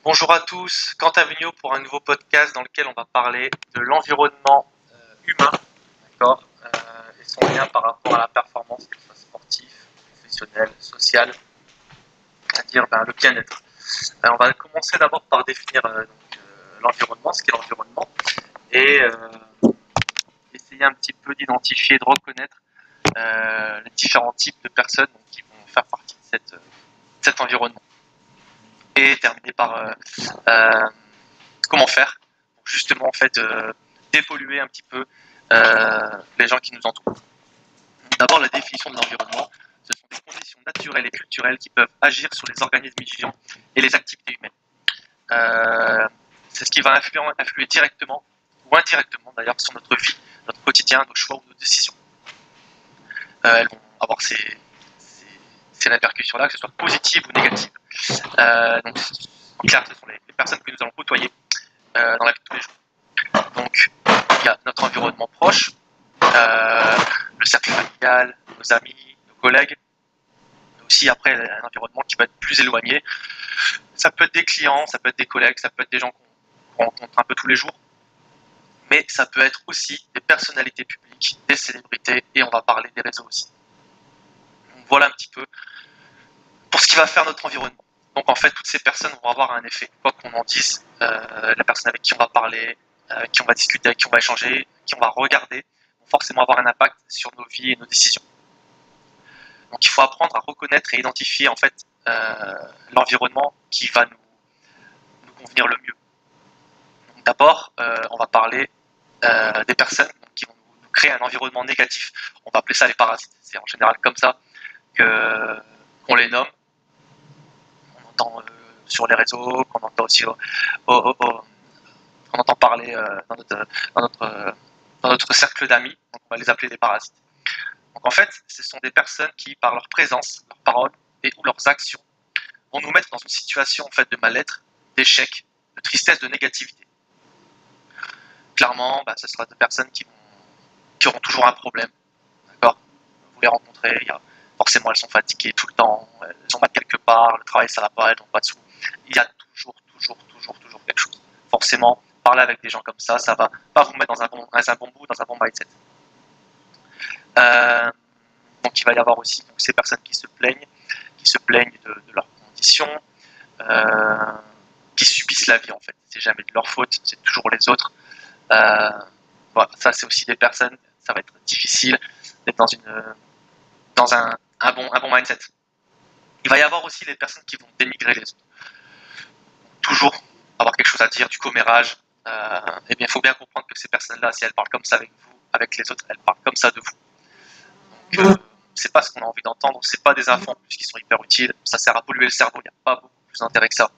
Bonjour à tous, Quentin Vigneault pour un nouveau podcast dans lequel on va parler de l'environnement humain, d'accord, et son lien par rapport à la performance, que ce soit sportif, professionnel, social, c'est-à-dire le bien-être. On va commencer d'abord par définir l'environnement, ce qu'est l'environnement, et essayer un petit peu d'identifier, de reconnaître les différents types de personnes qui vont faire partie de cet environnement. Et terminer par comment faire pour justement en fait dépolluer un petit peu les gens qui nous entourent. D'abord, la définition de l'environnement, ce sont des conditions naturelles et culturelles qui peuvent agir sur les organismes vivants et les activités humaines. C'est ce qui va influer directement ou indirectement d'ailleurs sur notre vie, notre quotidien, nos choix ou nos décisions. Elles vont avoir ces répercussions-là, que ce soit positives ou négatives. Donc, en clair, ce sont les personnes que nous allons côtoyer dans la vie de tous les jours. Donc, il y a notre environnement proche, le cercle familial, nos amis, nos collègues, mais aussi après un environnement qui va être plus éloigné. Ça peut être des clients, ça peut être des collègues, ça peut être des gens qu'on rencontre un peu tous les jours, mais ça peut être aussi des personnalités publiques, des célébrités, et on va parler des réseaux aussi. Donc voilà un petit peu pour ce qui va faire notre environnement. Donc en fait, toutes ces personnes vont avoir un effet, quoi qu'on en dise, la personne avec qui on va parler, avec qui on va discuter, avec qui on va échanger, qui on va regarder, vont forcément avoir un impact sur nos vies et nos décisions. Donc il faut apprendre à reconnaître et identifier en fait l'environnement qui va nous convenir le mieux. Donc d'abord, on va parler des personnes qui vont nous créer un environnement négatif. On va appeler ça les parasites. C'est en général comme ça qu'on les nomme. On entend sur les réseaux, qu'on entend aussi qu'on entend parler dans notre, dans notre cercle d'amis. Donc on va les appeler des parasites. Donc en fait, ce sont des personnes qui, par leur présence, leurs paroles et ou leurs actions, vont nous mettre dans une situation en fait de mal-être, d'échec, de tristesse, de négativité. Clairement, ce sera des personnes qui auront toujours un problème. D'accord. Vous les rencontrez, forcément elles sont fatiguées tout le temps, elles ont mal quelque part, le travail ça va pas, elles n'ont pas de sous. Il y a toujours quelque chose. Forcément, parler avec des gens comme ça va pas vous mettre dans un bon mood, dans un bon mindset. Donc il va y avoir aussi ces personnes qui se plaignent de leurs conditions, qui subissent la vie en fait. C'est jamais de leur faute, c'est toujours les autres. Voilà, ça c'est aussi des personnes, ça va être difficile d'être dans un bon mindset. Il va y avoir aussi les personnes qui vont dénigrer les autres. Toujours avoir quelque chose à dire, du commérage. Eh bien, il faut bien comprendre que ces personnes-là, si elles parlent comme ça avec vous, avec les autres, elles parlent comme ça de vous. Donc, c'est pas ce qu'on a envie d'entendre, c'est pas des infos en plus qui sont hyper utiles, ça sert à polluer le cerveau, il n'y a pas beaucoup plus d'intérêt que ça.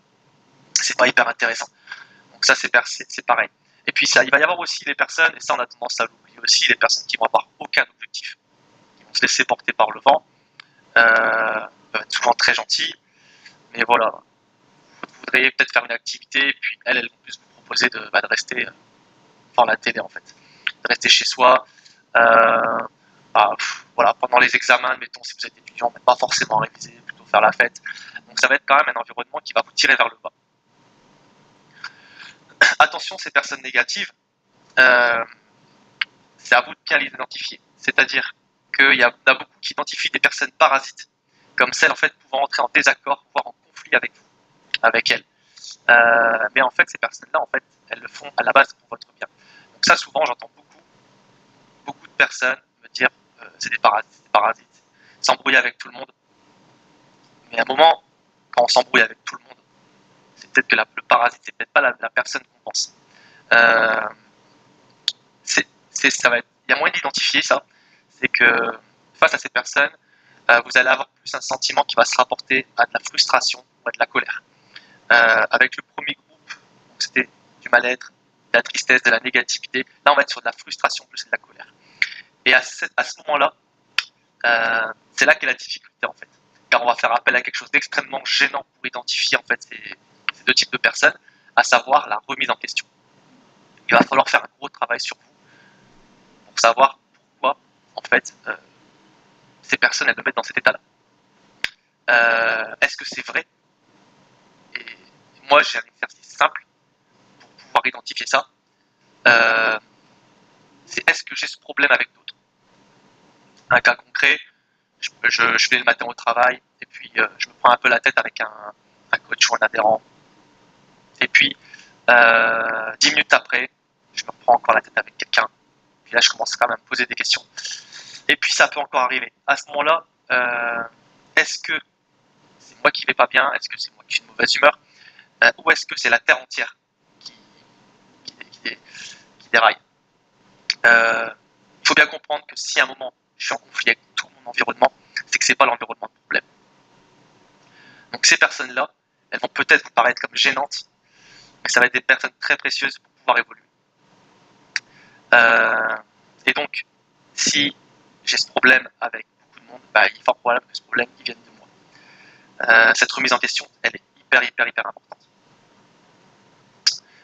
C'est pas hyper intéressant. Donc ça, c'est pareil. Et puis ça, il va y avoir aussi les personnes, et ça on a tendance à l'oublier aussi, les personnes qui vont avoir aucun objectif, qui vont se laisser porter par le vent, peuvent être souvent très gentils, mais voilà, vous voudriez peut-être faire une activité, et puis elles vont plus vous proposer de rester devant la télé en fait, de rester chez soi, voilà, pendant les examens, mettons si vous êtes étudiant, mais pas forcément réviser, plutôt faire la fête. Donc ça va être quand même un environnement qui va vous tirer vers le bas. Attention, ces personnes négatives, c'est à vous de bien les identifier. C'est-à-dire qu'il y en a beaucoup qui identifient des personnes parasites, comme celles en fait pouvant entrer en désaccord, voire en conflit avec vous, avec elles. Mais en fait, ces personnes-là, en fait, elles le font à la base pour votre bien. Donc ça, souvent, j'entends beaucoup de personnes me dire c'est des parasites, s'embrouiller avec tout le monde. Mais à un moment, quand on s'embrouille avec tout le monde, c'est peut-être que le parasite, c'est peut-être pas la personne qu'on pense. Euh, ça va être, il y a moyen d'identifier ça. C'est que face à ces personnes, vous allez avoir plus un sentiment qui va se rapporter à de la frustration ou à de la colère. Avec le premier groupe, c'était du mal-être, de la tristesse, de la négativité. Là, on va être sur de la frustration plus que de la colère. Et à ce moment-là, c'est là qu'est la difficulté en fait. Car on va faire appel à quelque chose d'extrêmement gênant pour identifier en fait ces deux types de personnes, à savoir la remise en question. Il va falloir faire un gros travail sur vous pour savoir pourquoi en fait ces personnes elles me mettent dans cet état-là. Est-ce que c'est vrai? Et moi, j'ai un exercice simple pour pouvoir identifier ça. C'est est-ce que j'ai ce problème avec d'autres? Un cas concret, je vais le matin au travail et puis je me prends un peu la tête avec un coach ou un adhérent. Et puis, 10 minutes après, je me reprends encore la tête avec quelqu'un. Puis là, je commence quand même à me poser des questions. Et puis, ça peut encore arriver. À ce moment-là, est-ce que c'est moi qui vais pas bien? Est-ce que c'est moi qui suis de mauvaise humeur? Ou est-ce que c'est la terre entière qui déraille? Il faut bien comprendre que si à un moment, je suis en conflit avec tout mon environnement, c'est que c'est pas l'environnement le problème. Donc ces personnes-là, elles vont peut-être vous paraître comme gênantes, mais ça va être des personnes très précieuses pour pouvoir évoluer. Et donc, si j'ai ce problème avec beaucoup de monde, il est fort probable que ce problème vienne de moi. Cette remise en question, elle est hyper importante.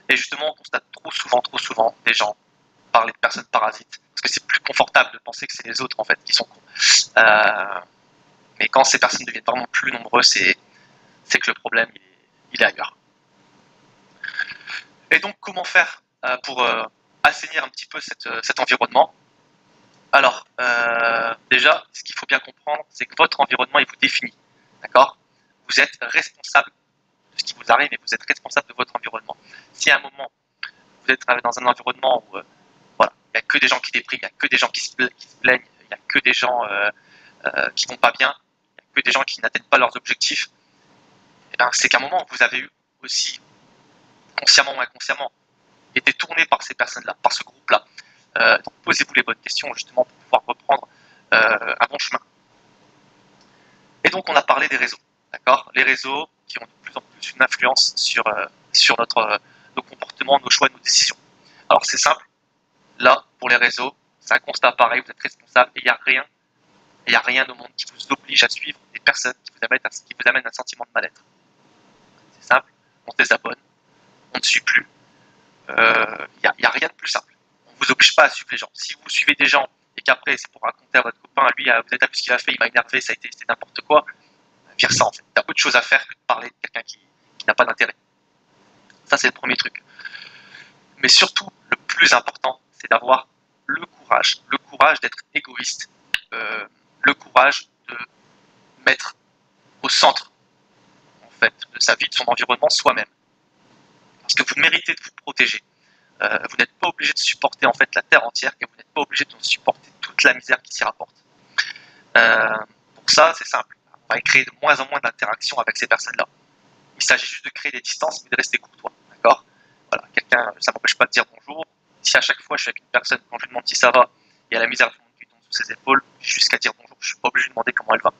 Et justement, on constate trop souvent des gens parler de personnes parasites, parce que c'est plus confortable de penser que c'est les autres en fait qui sont cons. Mais quand ces personnes deviennent vraiment plus nombreuses, c'est que le problème il est ailleurs. Et donc, comment faire pour assainir un petit peu cet environnement? Alors, déjà, ce qu'il faut bien comprendre, c'est que votre environnement, il vous définit. D'accord? Vous êtes responsable de ce qui vous arrive et vous êtes responsable de votre environnement. Si à un moment, vous êtes dans un environnement où voilà, il n'y a que des gens qui dépriment, il n'y a que des gens qui se plaignent, il n'y a que des gens qui vont pas bien, il n'y a que des gens qui n'atteignent pas leurs objectifs, et ben, c'est qu'à un moment, vous avez eu aussi, consciemment ou inconsciemment, été tourné par ces personnes-là, par ce groupe-là. Donc posez-vous les bonnes questions justement pour pouvoir reprendre un bon chemin. Et donc on a parlé des réseaux, d'accord? Les réseaux qui ont de plus en plus une influence sur nos comportements, nos choix, nos décisions. Alors c'est simple, là pour les réseaux, c'est un constat pareil, vous êtes responsable et il n'y a rien au monde qui vous oblige à suivre des personnes qui vous amènent un sentiment de mal-être. C'est simple, on se désabonne, on ne suit plus. Il n'y a rien de plus simple. On ne vous oblige pas à suivre les gens. Si vous suivez des gens et qu'après c'est pour raconter à votre copain, lui, vous avez vu ce qu'il a fait, il m'a énervé, c'était n'importe quoi, vire ça en fait. Tu as autre chose à faire que de parler de quelqu'un qui n'a pas d'intérêt. Ça c'est le premier truc. Mais surtout, le plus important, c'est d'avoir le courage d'être égoïste, le courage de mettre au centre en fait, de sa vie, de son environnement, soi-même. Parce que vous méritez de vous protéger. Vous n'êtes pas obligé de supporter en fait la terre entière et vous n'êtes pas obligé de supporter toute la misère qui s'y rapporte. Pour ça, c'est simple. On va créer de moins en moins d'interactions avec ces personnes-là. Il s'agit juste de créer des distances, mais de rester courtois. D'accord? Voilà, quelqu'un, ça m'empêche pas de dire bonjour. Si à chaque fois je suis avec une personne, quand je lui demande si ça va, il y a la misère du monde qui tombe sous ses épaules, j'ai juste qu'à dire bonjour. Je suis pas obligé de demander comment elle va.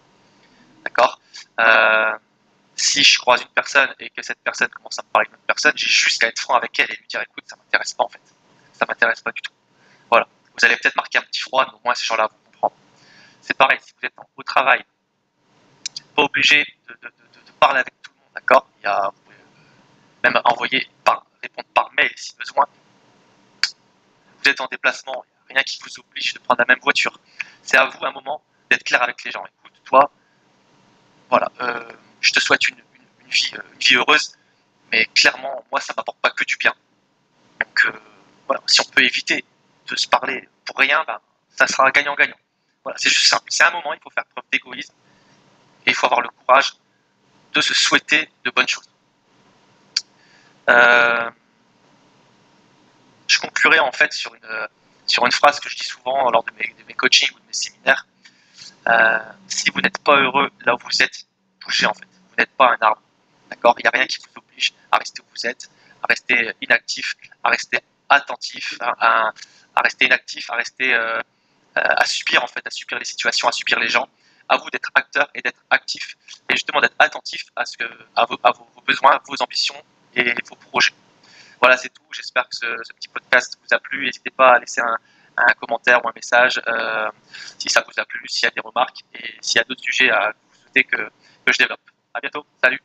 D'accord? Si je croise une personne et que cette personne commence à me parler d'une autre personne, j'ai juste qu'à être franc avec elle et lui dire écoute, ça m'intéresse pas en fait. Ça m'intéresse pas du tout. Voilà. Vous allez peut-être marquer un petit froid, mais au moins ces gens-là vont comprendre. C'est pareil, si vous êtes au travail, vous n'êtes pas obligé de parler avec tout le monde, d'accord? Vous pouvez même répondre par mail si besoin. Vous êtes en déplacement, il n'y a rien qui vous oblige de prendre la même voiture. C'est à vous un moment d'être clair avec les gens. Écoute, toi, voilà, je te souhaite une vie heureuse, mais clairement, moi, ça ne m'apporte pas que du bien. Donc, voilà, si on peut éviter de se parler pour rien, ça sera gagnant-gagnant. Voilà, c'est juste simple. C'est un moment, il faut faire preuve d'égoïsme et il faut avoir le courage de se souhaiter de bonnes choses. Je conclurai en fait sur une phrase que je dis souvent lors de mes coachings ou de mes séminaires. Si vous n'êtes pas heureux là où vous êtes, bougez en fait. Vous n'êtes pas un arbre. D'accord? Il n'y a rien qui vous oblige à rester où vous êtes, à rester inactif, à rester attentif, à rester inactif, à subir en fait, à subir les situations, à subir les gens. À vous d'être acteur et d'être actif et justement d'être attentif à vos besoins, vos ambitions et vos projets. Voilà, c'est tout. J'espère que ce petit podcast vous a plu. N'hésitez pas à laisser un commentaire ou un message si ça vous a plu, s'il y a des remarques et s'il y a d'autres sujets que vous souhaitez que je développe. À bientôt. Salut.